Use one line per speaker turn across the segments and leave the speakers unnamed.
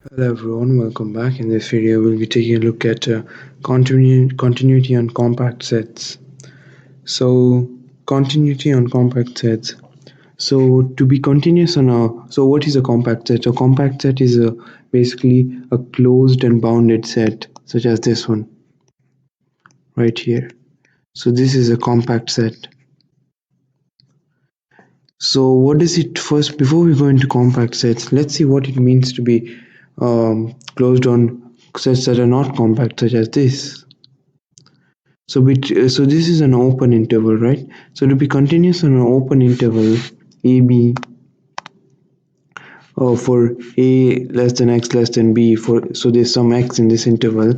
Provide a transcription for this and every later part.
Hello everyone, welcome back. In this video, we'll be taking a look at continuity on compact sets. So, continuity on compact sets. So, to be continuous on what is a compact set? A compact set is basically a closed and bounded set, such as this one right here. So, this is a compact set. So, what is it first? Before we go into compact sets, let's see what it means to be closed on sets that are not compact, such as this. So this is an open interval, right? So to be continuous on an open interval, AB, for A less than X less than B, so there's some X in this interval.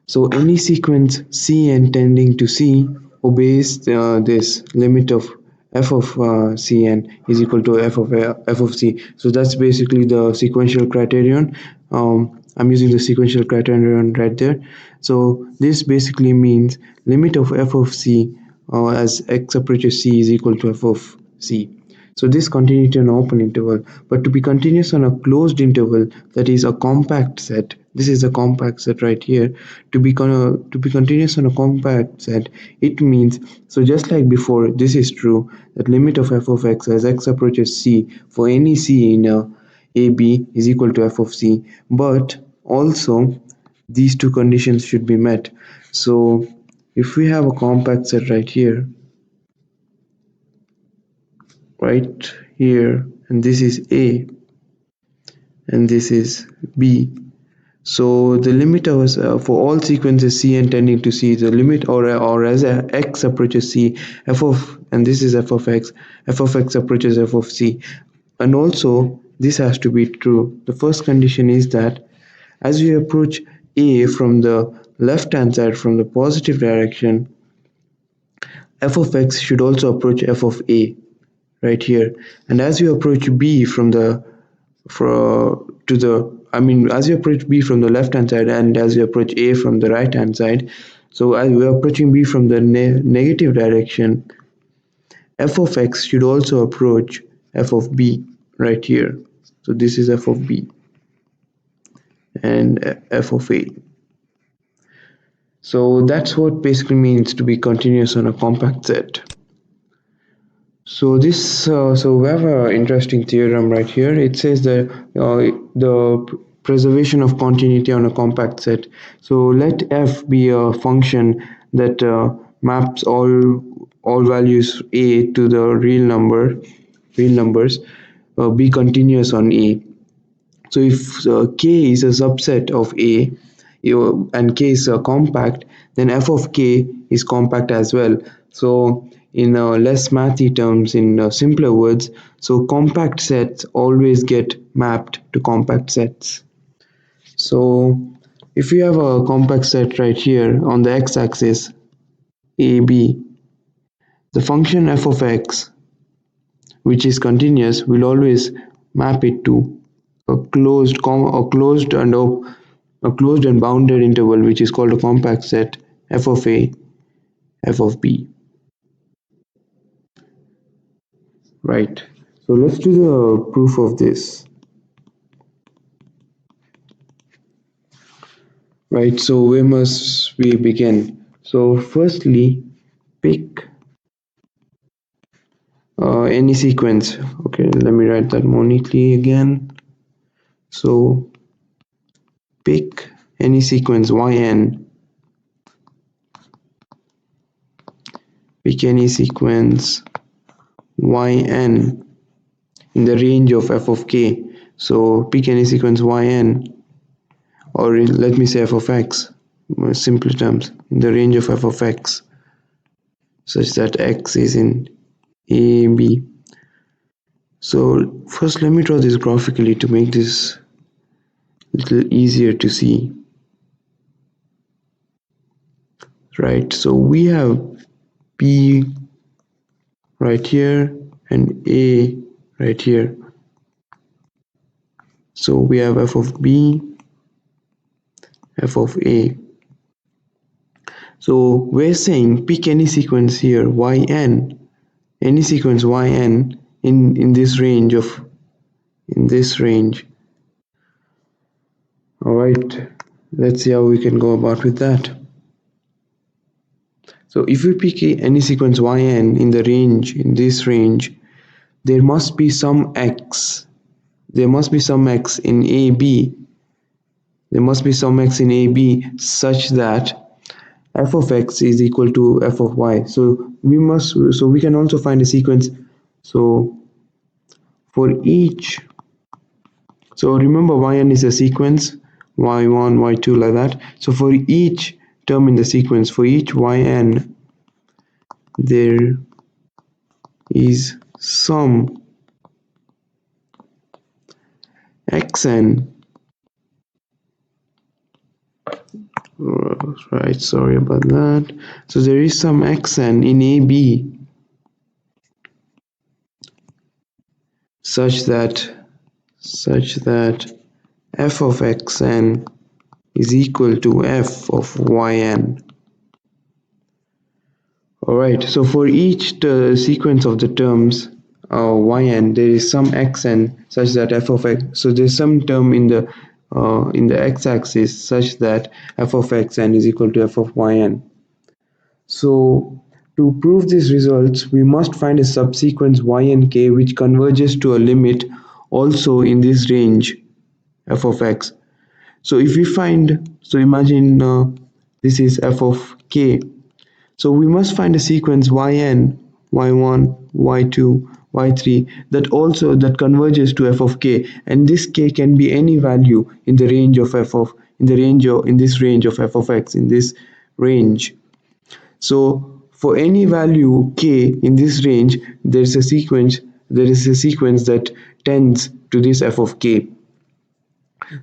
So any sequence Cn tending to C obeys this limit of f of Cn is equal to f of C. So that's basically the sequential criterion. I'm using the sequential criterion right there. So this basically means limit of f of C as x approaches C is equal to f of C. So this continuity on an open interval, but to be continuous on a closed interval, that is a compact set. This is a compact set right here. To be continuous on a compact set, it means, so just like before, this is true that limit of f of x as x approaches C for any C in AB is equal to f of C. But also these two conditions should be met. So if we have a compact set right here, and this is A and this is B. So the limit of for all sequences Cn tending to C, the limit or as x approaches C, f of, and this is f of x approaches f of C. And also this has to be true. The first condition is that as we approach A from the left hand side, from the positive direction, f of x should also approach f of A right here. And as you approach B from the to the, I mean, as you approach B from the left hand side and as you approach A from the right hand side, so as we are approaching B from the negative direction, f of x should also approach f of B right here. So this is f of B and f of A. So that's what basically means to be continuous on a compact set. So we have an interesting theorem right here. It says that the preservation of continuity on a compact set. So let f be a function that maps all values a to the real numbers, be continuous on a. So if k is a subset of a, and k is compact, then f of k is compact as well. So in less mathy terms, in simpler words, so compact sets always get mapped to compact sets. So if we have a compact set right here on the x-axis, AB, the function f of x, which is continuous, will always map it to a closed and bounded interval, which is called a compact set, f of A, f of B. Right. So let's do the proof of this. Right. So where must we begin? So firstly, pick any sequence. Okay, let me write that more neatly again. So pick any sequence yn. Pick any sequence yn in the range of f of k. So pick any sequence yn, or let me say f of x, more simple terms, in the range of f of x, such that x is in a, b. So first let me draw this graphically to make this a little easier to see. Right, so we have b right here and a right here. So we have f of b, f of a. So we're saying pick any sequence here yn, any sequence yn in this range. All right, let's see how we can go about with that. So if we pick any sequence yn in the range, in this range, there must be some x. There must be some x in AB. There must be some x in AB such that f of x is equal to f of y. So we can also find a sequence. So for each, so remember yn is a sequence, y1, y2 like that. So for each term in the sequence, for each yn, there is some xn, right, sorry about that. So there is some xn in AB such that f of xn is equal to f of yn. Alright, so for each sequence of the terms yn, there is some xn such that f of x, so there's some term in the x-axis such that f of xn is equal to f of yn. So to prove these results, we must find a subsequence yn k which converges to a limit also in this range f of x. So if we find, so imagine this is f of k. So we must find a sequence yn, y1, y2, y3 that converges to f of k, and this k can be any value in the range of in this range of f of x, in this range. So for any value k in this range, there is a sequence that tends to this f of k.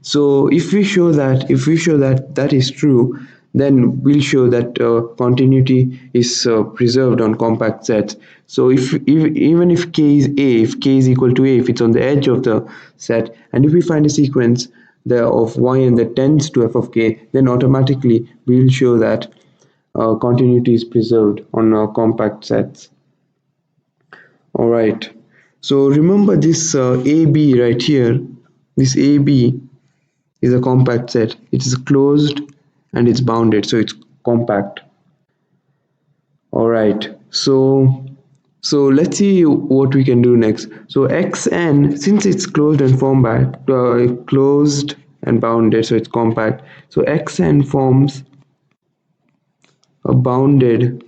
So if we show that that is true, then we'll show that continuity is preserved on compact sets. So even if k is a, if k is equal to a, if it's on the edge of the set, and if we find a sequence of yn that tends to f of k, then automatically we'll show that continuity is preserved on compact sets. All right. So remember this AB right here. This AB is a compact set. It is closed and it's bounded, so it's compact. All right. So let's see what we can do next. So xn, since it's closed and closed and bounded, so it's compact. So xn forms a bounded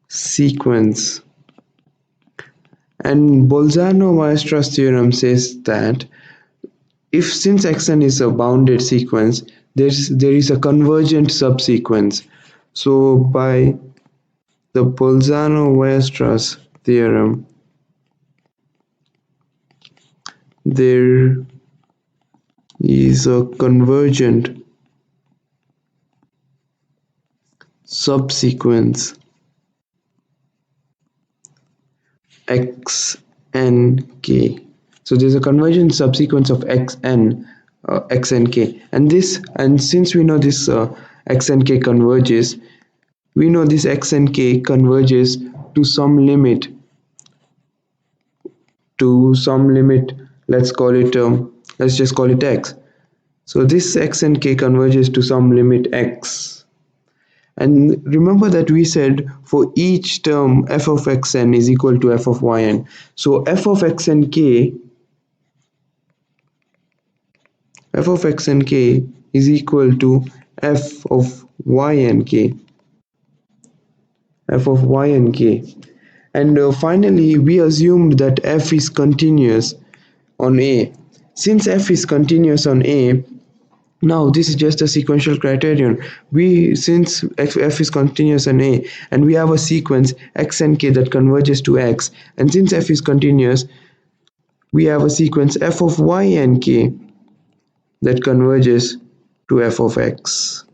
sequence. And Bolzano-Weierstrass theorem says that since xn is a bounded sequence, there is a convergent subsequence. So by the Bolzano-Weierstrass theorem, there is a convergent subsequence xnk. So there's a convergent subsequence of xnk, and since we know this xnk converges, we know this xnk converges to some limit. Let's just call it x. So this xnk converges to some limit x. And remember that we said for each term f of xn is equal to f of yn. So f of xnk is equal to f of ynk. And finally, we assumed that f is continuous on A. Since f is continuous on A, now this is just a sequential criterion. Since f is continuous on A, and we have a sequence x and k that converges to x, and since f is continuous, we have a sequence f of y and k that converges to f of x.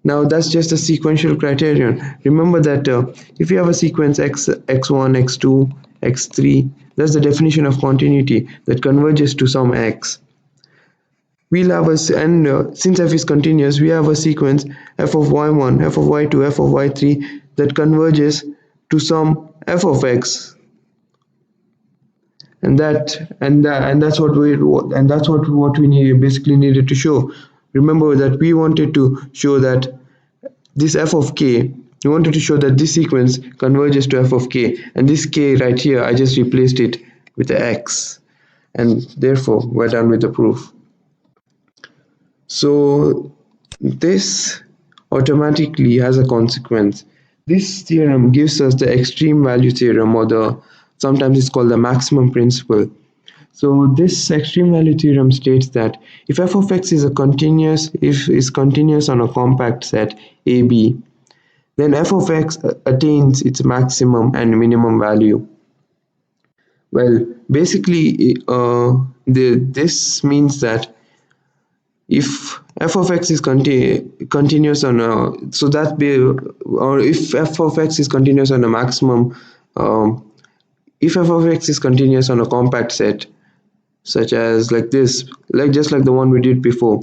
Now that's just a sequential criterion. Remember that if you have a sequence x1, x2, x3, that's the definition of continuity, that converges to some x. We'll have since f is continuous, we have a sequence f of y1, f of y2, f of y3 that converges to some f of x. and that's what we basically needed to show. Remember that we wanted to show that this f of k, we wanted to show that this sequence converges to f of k, and this k right here, I just replaced it with the x, and therefore we're done with the proof. So this automatically has a consequence. This theorem gives us the extreme value theorem, or sometimes it's called the maximum principle. So this extreme value theorem states that if f of x is continuous on a compact set AB, then f of x attains its maximum and minimum value. Well, basically, this means that if f of x is continuous on a or if f of x is continuous on a maximum, if f of x is continuous on a compact set, such as like this, just like the one we did before,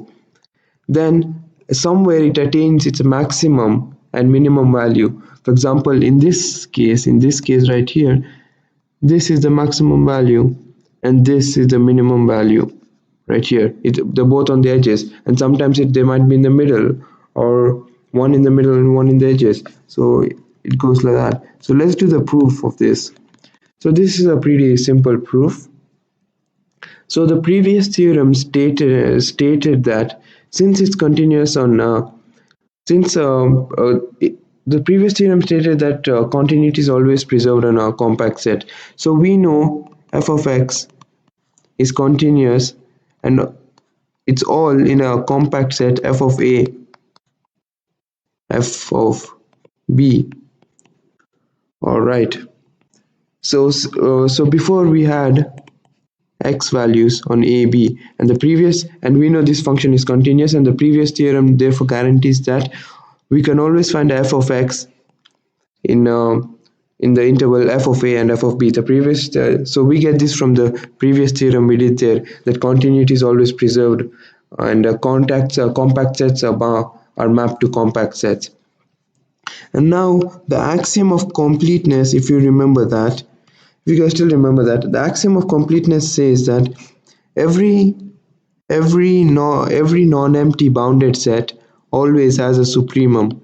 then somewhere it attains its maximum and minimum value. For example, in this case right here, this is the maximum value and this is the minimum value right here. They're both on the edges, and sometimes they might be in the middle, or one in the middle and one in the edges. So it goes like that. So let's do the proof of this. So this is a pretty simple proof. So the previous theorem stated that since it's continuous on since the previous theorem stated that continuity is always preserved on a compact set. So we know f of x is continuous, and it's all in a compact set f of a, f of b. All right. So before we had x values on a, b, and we know this function is continuous, and the previous theorem therefore guarantees that we can always find f of x in the interval f of a and f of b. So we get this from the previous theorem we did there, that continuity is always preserved, and compact sets are mapped to compact sets. And now the axiom of completeness, if you remember that, if you guys still remember that, the axiom of completeness says that every non-empty bounded set always has a supremum.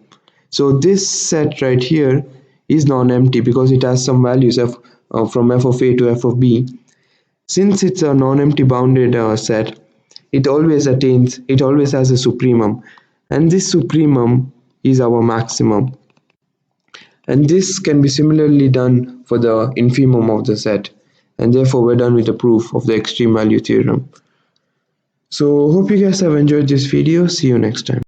So this set right here is non-empty because it has some values from f of a to f of b. Since it's a non-empty bounded set, it always has a supremum, and this supremum is our maximum. And this can be similarly done for the infimum of the set, and therefore we're done with the proof of the extreme value theorem. So hope you guys have enjoyed this video. See you next time.